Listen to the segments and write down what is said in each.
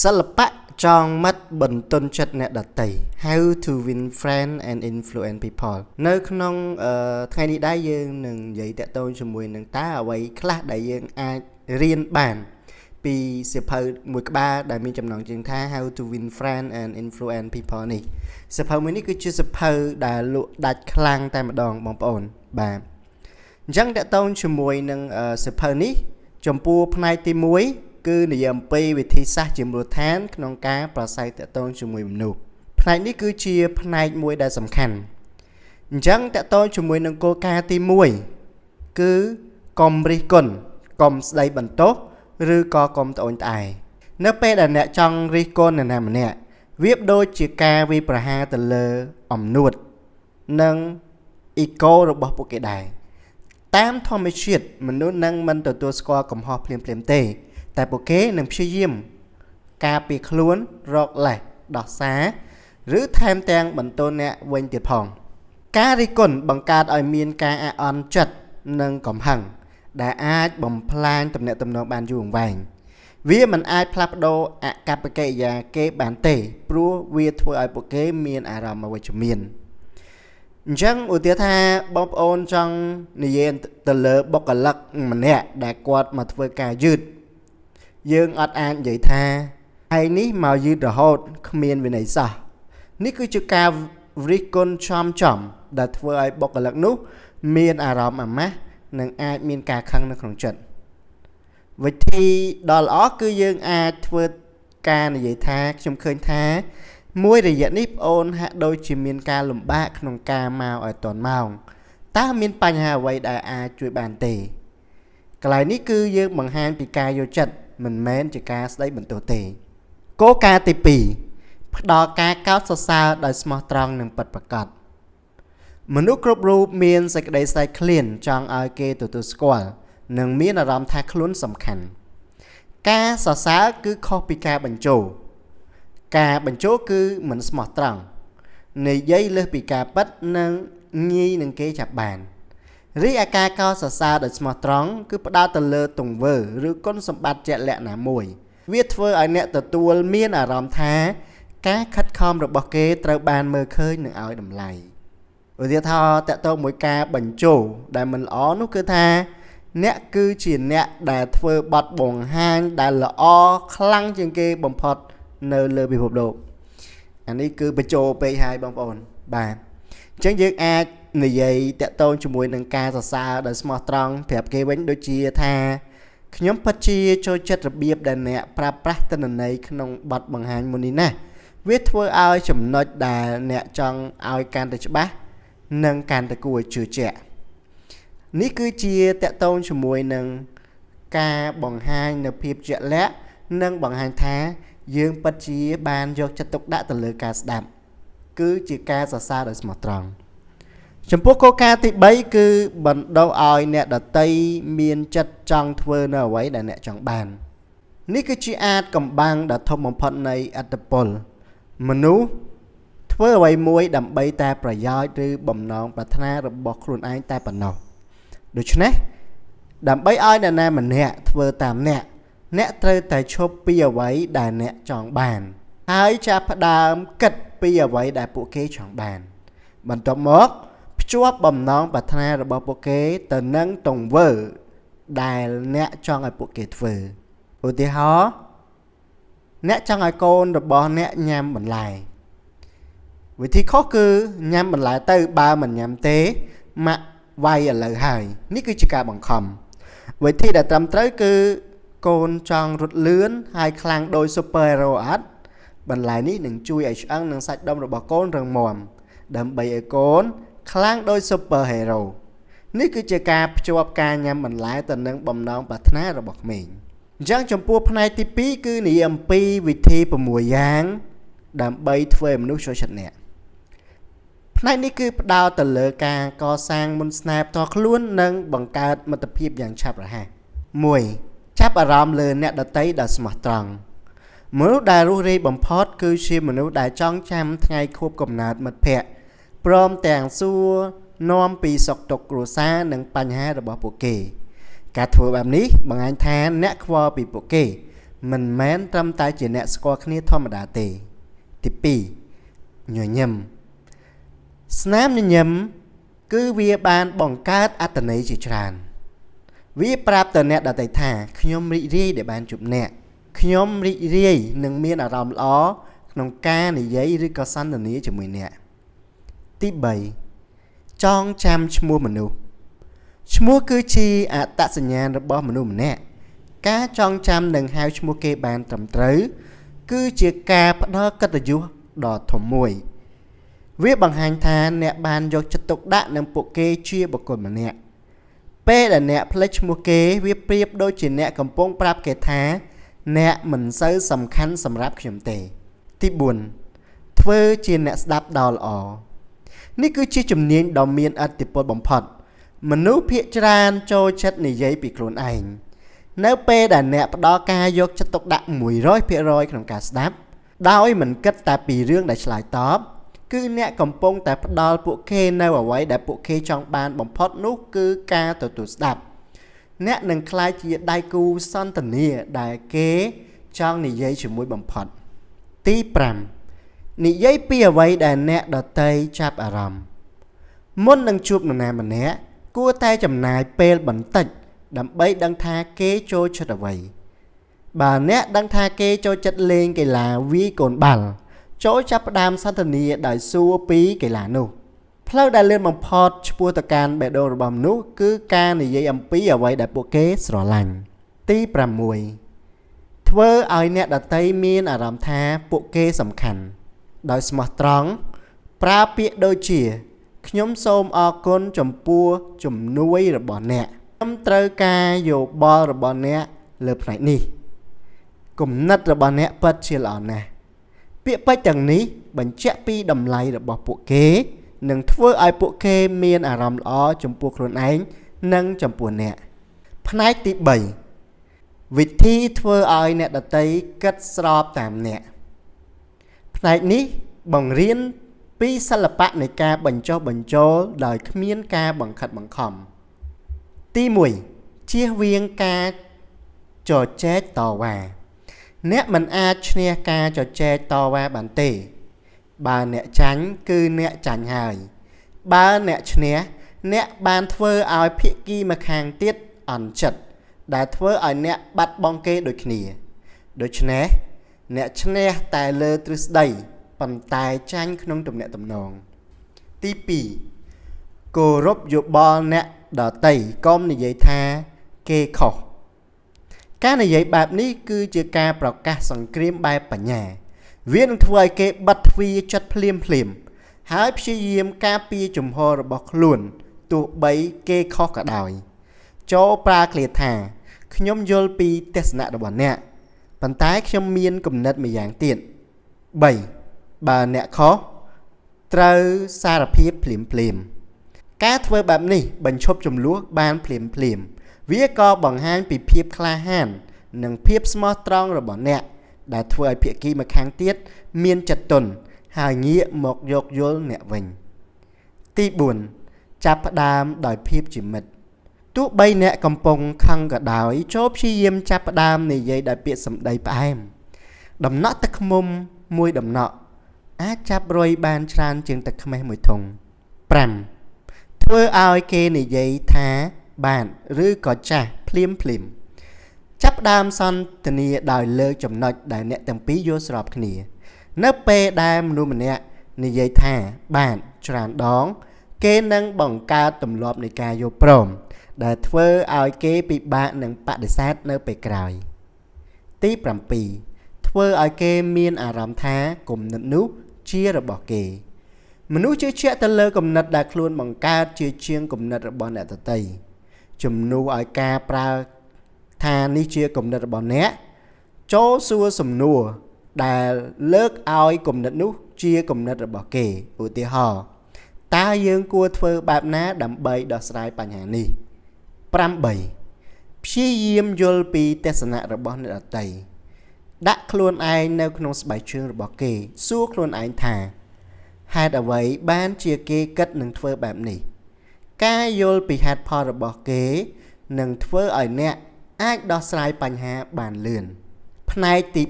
សិល្បៈចងមិត្តបន្ទន់ចិត្តអ្នកដទៃ How to win friend and influence people នៅក្នុងថ្ងៃនេះដែរយើងនឹងនិយាយតាក់ទងជាមួយនឹងតើអ្វីខ្លះដែលយើងអាចរៀនបានពីសៀវភៅមួយក្បាលដែលមានចំណងជើងថា How to win friend and influence people នេះសៀវភៅមួយនេះគឺជាសៀវភៅដែលលក់ដាច់ខ្លាំងតែម្ដងបងប្អូនបាទអញ្ចឹងតាក់ទងជាមួយនឹងសៀវភៅនេះចំពោះផ្នែកទី1គឺនិយាយអំពីវិធីសាស្ត្រជាមូលដ្ឋានក្នុងការប្រស័យតាក់ទងជាមួយមនុស្សផ្នែកនេះគឺជាផ្នែកមួយដែលសំខាន់អញ្ចឹងតាក់ទងជាមួយនឹងគោលការណ៍ទី1គឺកុំរិះគន់កុំស្ដីបន្ទោសឬក៏កុំត្អូញត្អែរនៅពេលដែលអ្នកចង់រិះគន់នរណាម្នាក់វាដូចជាការវាយប្រហារទៅលើអំនួតនិងអ៊ីកូរបស់ពួកគេដែរតាមធម្មជាតិមនុស្សនឹងមិនទទួលស្គាល់កំហុសភ្លាមៗទេតែពួកគេនឹងព្យាយាមការពារខ្លួនរកលេសដោះសារឬថែមទាំងបន្ទោសអ្នកវិញទៀតផងការរិះគន់បង្កើតឲ្យមានការអាក់អន់ចិត្តនិងកំហឹងដែលអាចបំផ្លាញទំនាក់ទំនងបានយូរអង្វែងវាមិនអាចផ្លាស់ប្ដូរអកប្បកិរិយាគេបានទេព្រោះវាធ្វើឲ្យពួកគេមានអារម្មណ៍អវិជ្ជមានអញ្ចឹងឧទាហរណ៍ថាបងប្អូនចង់និយាយទៅលើបុគ្គលិកម្នាក់ដែលគាត់មកធ្វើការយឺតយើងអត់អាចនិយាយថាឯនេះមកយឺតរហូតគ្មានវិន័យសោះនេះគឺជាការរិះគន់ចំដែលធ្វើឲ្យបុគ្គលិកនោះមានអារម្មណ៍អាម៉ាស់និងអាចមានការខឹងនៅក្នុងចិត្តវិធីដ៏ល្អគឺយើងអាចធ្វើការនិយាយថាខ្ញុំឃើញថាមួយរយៈនេះបងអូនហាក់ដូចជាមានការលំបាកក្នុងការមកឲ្យទាន់ម៉ោងតើមានបញ្ហាអ្វីដែលអាចជួយបានទេកន្លែងនេះគឺយើងបង្ហាញពីការយកចិត្តមិនមែនជាការស្ដីបន្ទោសទេគោលការណ៍ទី2ផ្ដល់ការកោតសរសើរដោយស្មោះត្រង់និងពិតប្រាកដមនុស្សគ្រប់រូបមានសេចក្តីស្រែកឃ្លានចង់ឲ្យគេទទួលស្គាល់និងមានអារម្មណ៍ថាខ្លួនសំខាន់ការសរសើរគឺខុសពីការបញ្ជោការបញ្ជោគឺមិនស្មោះត្រង់និយាយលើសពីការពិតនិងងាយនឹងគេចាប់បានរីឯការកោតសរសើរដោយស្មោះត្រង់គឺផ្ដោតទៅលើទង្វើឬគុណសម្បត្តិជាក់លាក់ណាមួយវាធ្វើឲ្យអ្នកទទួលមានអារម្មណ៍ថាការខិតខំរបស់គេត្រូវបានមើលឃើញនិងឲ្យតម្លៃឧទាហរណ៍តើតើមួយការបញ្ជោដែលមិនល្អនោះគឺថាអ្នកគឺជាអ្នកដែលធ្វើបទបង្ហាញដែលល្អខ្លាំងជាងគេបំផុតនៅលើពិភពលោកអានេះគឺបញ្ជោពេកហើយបងប្អូនបាទអញ្ចឹងយើងអាចនិយាយតាក់ទងជាមួយនឹងការសរសើរដោយស្មោះត្រង់ប្រាប់គេវិញដូចជាថាខ្ញុំពិតជាចូលចិត្តរបៀបដែលអ្នកប្រើប្រាស់ទិន្នន័យក្នុងបទបង្ហាញមុននេះណាវាធ្វើឲ្យចំណុចដែលអ្នកចង់ឲ្យកាន់តែច្បាស់និងកាន់តែគួរជឿជាក់នេះគឺជាតាក់ទងជាមួយនឹងការបង្ហាញនៅភាពជាក់លាក់និងបង្ហាញថាយើងពិតជាបានយកចិត្តទុកដាក់ទៅលើការស្ដាប់គឺជាការសរសើរដោយស្មោះត្រង់ចំពោះគោលការណ៍ទី3គឺបណ្ដុះឲ្យអ្នកដទៃមានចិត្តចង់ធ្វើនៅអ្វីដែលអ្នកចង់បាននេះគឺជាអាចកំបាំងដ៏ធំបំផុតនៃអត្តពលមនុស្សធ្វើអ្វីមួយដើម្បីតែប្រយោជន៍ឬបំណងប្រាថ្នារបស់ខ្លួនឯងតែប៉ុណ្ណោះដូច្នេះដើម្បីឲ្យអ្នកណាម្នាក់ធ្វើតាមអ្នកត្រូវតែឈប់ពីអ្វីដែលអ្នកចង់បានហើយចាប់ផ្ដើមគិតពីអ្វីដែលពួកគេចង់បានបន្ទាប់មកភ្ជាប់បំណងប្រាថ្នារបស់ពួកគេទៅនឹងទង្វើដែលអ្នកចង់ឲ្យពួកគេធ្វើឧទាហរណ៍អ្នកចង់ឲ្យកូនរបស់អ្នកញ៉ាំបន្លែវិធីខុសគឺញ៉ាំបន្លែទៅបើមិនញ៉ាំទេម៉ាក់វាយឥឡូវហើយនេះគឺជាការបង្ខំវិធីដែលត្រឹមត្រូវគឺកូនចង់រត់លឿនហើយខ្លាំងដោយ Superhero អត់បន្លែនេះនឹងជួយឲ្យឆ្អឹងនិងសាច់ដុំរបស់កូនរឹងមាំដើម្បីឲ្យកូនខ្លាំងដោយ Superhero នេះគឺជាការភ្ជាប់ការញ៉ាំបន្លែទៅនឹងបំណងប្រាថ្នារបស់ក្មេងអញ្ចឹងចំពោះផ្នែកទី2គឺនិយាយអំពីវិធី6យ៉ាងដើម្បីធ្វើឲ្យមនុស្សចូលចិត្តអ្នកផ្នែកនេះគឺផ្ដោតទៅលើការកសាងមន្តស្នេហ៍ផ្ទាល់ខ្លួននិងបង្កើតមិត្តភាពយ៉ាងឆាប់រហ័ស1ចាប់អារម្មណ៍លើអ្នកដទៃដ៏ស្មោះត្រង់មនុស្សដែលរស់រាយបំផុតគឺជាមនុស្សដែលចងចាំថ្ងៃខួបកំណើតមិត្តភក្តិព្រមទាំងសួរនាំពីសុខទុក្ខគ្រួសារនិងបញ្ហារបស់ពួកគេការធ្វើបែបនេះបង្ហាញថាអ្នកខ្វល់ពីពួកគេ mình mến trăm tay chỉ nẹ score khné thom đá tê tí pi nhồi nhầm snap nhồi nhầm cứ vía ban bằng cát át tần ấy chỉ tràn vía prap tần nẹ đã tay thả nhóm rị rì để ban chụp nẹ nhóm rị rì nâng miên ở ròm ló nông ca này giấy rì có sẵn tần ấy cho mùi nẹ tí 7 chong chăm chmua manu chmua cứ chi tạ sân nhàn rồi bỏ manu nẹ cá chong chăm nâng hai chmua kê bàn trầm trứ cứ chia ca bắt đó cất ở dụ đỏ thổng mùi viết bằng hành thà nẹ bàn dọc chất tục đá nâng bộ kê chia bọc cồn mà nẹ P là nẹ plech chmua kê viết priếp đôi chỉ nẹ cầm bông prap kê thá nẹ mình sơ sầm khăn sầm ráp khiểm tề tí buồn thơ chia nẹ đáp đào lọ ní cứ chia chùm niên đào miên át tiệp bột bóng phật mình nụ phía tràn cho chất này giấy bị khốn ảnh nếu P đã nẹp đó ca dốc chất tốc đặng mùi rối phía rốiក្នុងការស្ដាប់ដោយមិនគិតតែពីរឿងដែលឆ្លើយតបគឺអ្នកកំពុងតែផ្ដល់ពួកគេនៅអ្វីដែលពួកគេចង់បានបំផុតនោះគឺការទទួលស្ដាប់អ្នកនឹងខ្លាចជាដៃគូសន្ទនាដែលគេចង់និយាយជាមួយបំផុតទី5និយាយពីអ្វីដែលអ្នកដទៃចាប់អារម្មណ៍មុននឹងជួបនរណាម្នាក់គួរតែចំណាយពេលបន្តិចដើម្បីដឹងថាគេចូលចិត្តអ្វីបើអ្នកដឹងថាគេចូលចិត្តលេងកីឡាវាយកូនបាល់ចូលចាប់ផ្ដើមសន្ទនាដោយសួរពីកីឡានោះផ្លូវដែលលឿនបំផុតឆ្ពោះទៅកាន់បេះដូងរបស់មនុស្សគឺការនិយាយអំពីអ្វីដែលពួកគេស្រឡាញ់ទី6ធ្វើឲ្យអ្នកដទៃមានអារម្មណ៍ថាពួកគេសំខាន់ដោយស្មោះត្រង់ប្រើពាក្យដូចជាខ្ញុំសូមអរគុណចំពោះជំនួយរបស់អ្នកខ្ញុំត្រូវការយោបល់របស់អ្នកលើផ្នែកនេះគំនិតរបស់អ្នកពិតជាល្អណាស់ពាក្យពេចន៍ទាំងនេះបញ្ជាក់ពីតម្លៃរបស់ពួកគេនិងធ្វើឲ្យពួកគេមានអារម្មណ៍ល្អចំពោះខ្លួនឯងនិងចំពោះអ្នកផ្នែកទី3វិធីធ្វើឲ្យអ្នកដទៃគិតស្របតាមអ្នកផ្នែកនេះបង្រៀនពីសិល្បៈនៃការបញ្ចុះបញ្ចូលដោយគ្មានការបង្ខិតបង្ខំទី1ជៀសវាងការចចែកតវ៉ាអ្នកមិនអាចឈ្នះការចចែកតវ៉ាបានទេបើអ្នកចាញ់គឺអ្នកចាញ់ហើយបើអ្នកឈ្នះអ្នកបានធ្វើឲ្យភាគីម្ខាងទៀតអន់ចិត្តដែលធ្វើឲ្យអ្នកបាត់បង់គេដូចគ្នាដូច្នេះអ្នកឈ្នះតែលើទ្រឹស្ដីប៉ុន្តែចាញ់ក្នុងទំនាក់ទំនងទី2គោរពយោបល់អ្នកដទៃកុំនិយាយថាគេខុសការនិយាយបែបនេះគឺជាការប្រកាសសង្គ្រាមបែបបញ្ញាវានឹងធ្វើឲ្យគេបាត់ទ្វារចិត្តភ្លាមហើយព្យាយាមការពារជំហររបស់ខ្លួនទោះបីគេខុសក៏ដោយចូលប្រើឃ្លាថាខ្ញុំយល់ពីទស្សនៈរបស់អ្នកប៉ុន្តែខ្ញុំមានគំនិតម្យ៉ាងទៀត3បើអ្នកខុសត្រូវសារភាពភ្លាមការធ្វើបែបនេះបញ្ឈប់ចំនួនបានភ្លាមវាក៏បង្ហាញពីភាពក្លាហាននិងភាពស្មោះត្រង់របស់អ្នកដែលធ្វើឲ្យភាគីម្ខាងទៀតមានចិត្តទន់ហើយងាកមកយកយល់អ្នកវិញទី4ចាប់ផ្ដើមដោយភាពជាមិត្តទោះបីអ្នកកំពុងខឹងក៏ដោយចូលព្យាយាមចាប់ផ្ដើមនិយាយដោយពាក្យសម្ដីផ្អែមដំណក់ទឹកឃ្មុំមួយដំណក់អាចចាប់រុយបានច្រើនជាងទឹកខ្មេះមួយធុង5ធ្វើឲ្យគេនិយាយថាបានឬក៏ចាស់ភ្លាមចាប់ផ្ដើមសន្ទនាដោយលើកចំណុចដែលអ្នកទាំងពីរយល់ស្របគ្នានៅពេលដែលមនុស្សម្នាក់និយាយថាបានច្រើនដងគេនឹងបង្កើតទម្លាប់នៃការយល់ព្រមដែលធ្វើឲ្យគេពិបាកនឹងបដិសេធនៅពេលក្រោយទី7ធ្វើឲ្យគេមានអារម្មណ៍ថាគំនិតនោះជារបស់គេមនុស្សជឿជាក់ទៅលើគំនិតដែលខ្លួនបង្កើតជាជាងគំនិតរបស់អ្នកដទៃជំនួសឲ្យការប្រើថានេះជាគំនិតរបស់អ្នកចូលសួរសំណួរដែលលើកឲ្យគំនិតនោះជាគំនិតរបស់គេឧទាហរណ៍តើយើងគួរធ្វើបែបណាដើម្បីដោះស្រាយបញ្ហានេះ8ព្យាយាមយល់ពីទស្សនៈរបស់អ្នកដទៃដាក់ខ្លួនឯងនៅក្នុងស្បែកជើងរបស់គេសួរខ្លួនឯងថាហេតុអ្វីបានជាគេគិតនឹងធ្វើបែបនេះការយល់ពីហេតុផលរបស់គេនឹងធ្វើឲ្យអ្នកអាចដោះស្រាយបញ្ហាបានលឿន ផ្នែកទី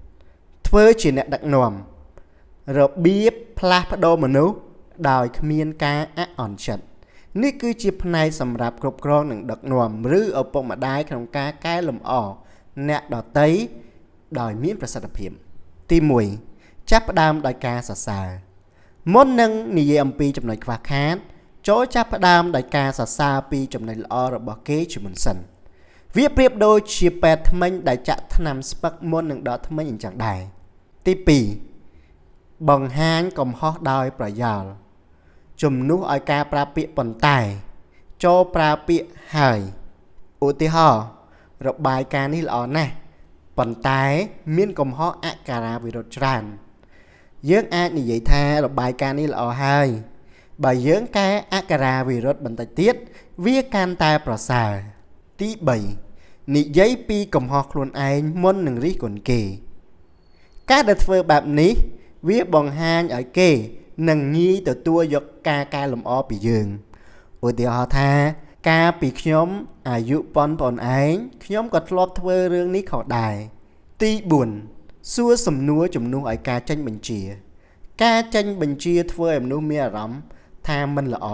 4ធ្វើជាអ្នកដឹកនាំរបៀបផ្លាស់ប្ដូរមនុស្សដោយគ្មានការអអន់ចិត្តនេះគឺជាផ្នែកសម្រាប់គ្រប់គ្រងនិងដឹកនាំឬឪពុកម្ដាយក្នុងការកែលម្អអ្នកដទៃដោយមានប្រសិទ្ធភាពទី1ចាប់ផ្ដើមដោយការសរសើរមុននឹងនិយាយអំពីចំណុចខ្វះខាតចូលចាប់ផ្ដើមដោយការសរសើរពីចំណុចល្អរបស់គេជាមុនសិនវាប្រៀបដូចជាពេទ្យធ្មេញដែលចាក់ថ្នាំស្ពឹកមុននឹងដកធ្មេញអញ្ចឹងដែរទី2បង្ហាញកំហុសដោយប្រយោលជំនួសឲ្យការប្រើពាក្យប៉ុន្តែចូលប្រើពាក្យហើយឧទាហរណ៍របាយការណ៍នេះល្អណាស់ប៉ុន្តែមានកំហុសអក្ខរាវិរុទ្ធច្រើនយើងអាចនិយាយថារបាយការណ៍នេះល្អហើយបើយើងកែអក្ខរាវិរុទ្ធបន្តិចទៀតវាកាន់តែប្រសើរទី3និយាយពីកំហុសខ្លួនឯងមុននឹងរិះគន់គេការដែលធ្វើបែបនេះវាបង្ហាញឲ្យគេនឹងងាយទទួលយកការកែលម្អពីយើងឧទាហរណ៍ថាកាលពីខ្ញុំអាយុប៉ុនឯងខ្ញុំក៏ធ្លាប់ធ្វើរឿងនេះខុសដែរទី4សួរសំណួរជំនួសឲ្យការចេញបញ្ជាការចេញបញ្ជាធ្វើឲ្យមនុស្សមានអារម្មណ៍ថាមិនល្អ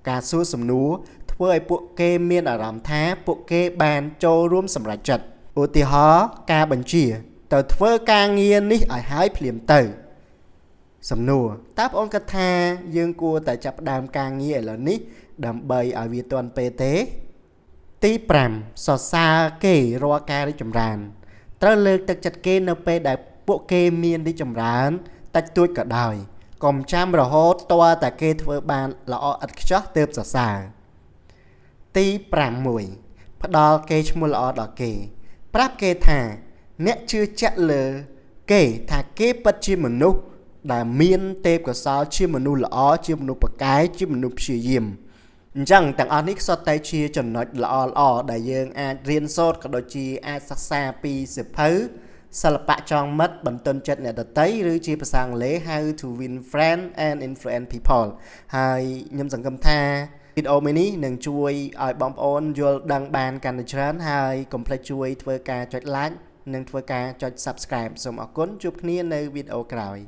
ការសួរសំណួរធ្វើឲ្យពួកគេមានអារម្មណ៍ថាពួកគេបានចូលរួមសម្រេចចិត្តឧទាហរណ៍ការបញ្ជាទៅធ្វើការងារនេះឲ្យហើយភ្លាមទៅសំណួរតើបងអូនគិតថាយើងគួរតែចាប់ផ្ដើមការងារឥឡូវនេះដើម្បីឲ្យវាទាន់ពេលទេទី5សរសើរគេរាល់ការរីកចម្រើនត្រូវលើកទឹកចិត្តគេនៅពេលដែលពួកគេមានរីកចម្រើនតិចតួចក៏ដោយកុំចាំរហូតទាល់តែគេធ្វើបានល្អឥតខ្ចោះទើបសរសើរទី6ផ្ដល់គេឈ្មោះល្អដល់គេប្រាប់គេថាអ្នកជឿជាក់លើគេថាគេពិតជាមនុស្សដែលមានទេពកោសល្យជាមនុស្សល្អជាមនុស្សប្រកែកជាមនុស្សព្យាយាមអញ្ចឹងទាំងអស់នេះសុទ្ធតែជាចំណុចល្អដែលយើងអាចរៀនសូត្រក៏ដូចជាអាចសិក្សាពីសៀវភៅសិល្បៈចងមិត្តបន្ទន់ចិត្តអ្នកដទៃឬជាភាសាអង់គ្លេស How to win friend and influence people ហើយខ្ញុំសង្ឃឹមថាវីដេអូមួយនេះនឹងជួយឲ្យបងប្អូនយល់ដឹងបានកាន់តែច្រើនហើយកុំភ្លេចជួយធ្វើការចុច like និងធ្វើការចុច subscribe សូមអរគុណជួបគ្នានៅវីដេអូក្រោយ